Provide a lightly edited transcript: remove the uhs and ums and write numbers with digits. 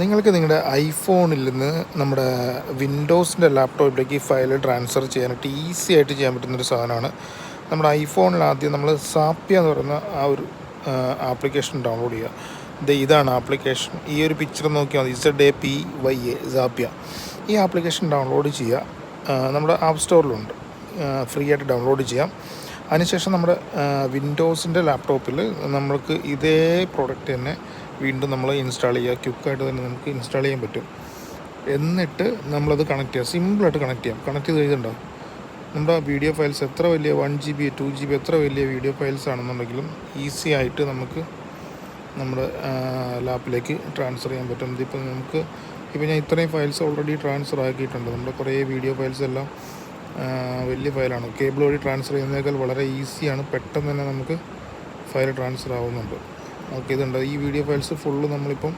നിങ്ങൾക്ക് നിങ്ങളുടെ ഐഫോണിൽ നിന്ന് നമ്മുടെ വിൻഡോസിൻ്റെ ലാപ്ടോപ്പിലേക്ക് ഫയൽ ട്രാൻസ്ഫർ ചെയ്യാനായിട്ട് ഈസി ആയിട്ട് ചെയ്യാൻ പറ്റുന്നൊരു സാധനമാണ്. നമ്മുടെ ഐഫോണിൽ ആദ്യം നമ്മൾ സാപ്യ എന്ന് പറയുന്ന ആ ഒരു ആപ്ലിക്കേഷൻ ഡൗൺലോഡ് ചെയ്യുക. ഇതാണ് ആപ്ലിക്കേഷൻ. ഈ ഒരു പിക്ചർ നോക്കിയാൽ മതി. ZAPYA സാപ്യ. ഈ ആപ്ലിക്കേഷൻ ഡൗൺലോഡ് ചെയ്യുക. നമ്മുടെ ആപ്പ് സ്റ്റോറിലുണ്ട്, ഫ്രീ ആയിട്ട് ഡൗൺലോഡ് ചെയ്യാം. അതിനുശേഷം നമ്മുടെ വിൻഡോസിൻ്റെ ലാപ്ടോപ്പിൽ നമ്മൾക്ക് ഇതേ പ്രോഡക്റ്റ് തന്നെ വീണ്ടും നമ്മൾ ഇൻസ്റ്റാൾ ചെയ്യുക. ക്വിക്കായിട്ട് തന്നെ നമുക്ക് ഇൻസ്റ്റാൾ ചെയ്യാൻ പറ്റും. എന്നിട്ട് നമ്മളത് കണക്ട് ചെയ്യുക. സിമ്പിളായിട്ട് കണക്ട് ചെയ്യാം. കണക്ട് ചെയ്ത് കഴിഞ്ഞിട്ടുണ്ടാവും നമ്മുടെ വീഡിയോ ഫയൽസ് എത്ര വലിയ 1 GB 2 GB എത്ര വലിയ വീഡിയോ ഫയൽസ് ആണെന്നുണ്ടെങ്കിലും ഈസി ആയിട്ട് നമുക്ക് നമ്മുടെ ലാപ്പിലേക്ക് ട്രാൻസ്ഫർ ചെയ്യാൻ പറ്റും. ഇപ്പോൾ ഞാൻ ഇത്രയും ഫയൽസ് ഓൾറെഡി ട്രാൻസ്ഫർ ആക്കിയിട്ടുണ്ട്. നമ്മുടെ കുറേ വീഡിയോ ഫയൽസ് എല്ലാം വലിയ ഫയലാണ്. കേബിൾ വഴി ട്രാൻസ്ഫർ ചെയ്യുന്നതിനേക്കാൾ വളരെ ഈസിയാണ്. പെട്ടെന്ന് തന്നെ നമുക്ക് ഫയൽ ട്രാൻസ്ഫർ ആവുന്നുണ്ട്. ഓക്കെ, ഇതുണ്ട്. ഈ വീഡിയോ ഫയൽസ് ഫുള്ള് നമ്മളിപ്പം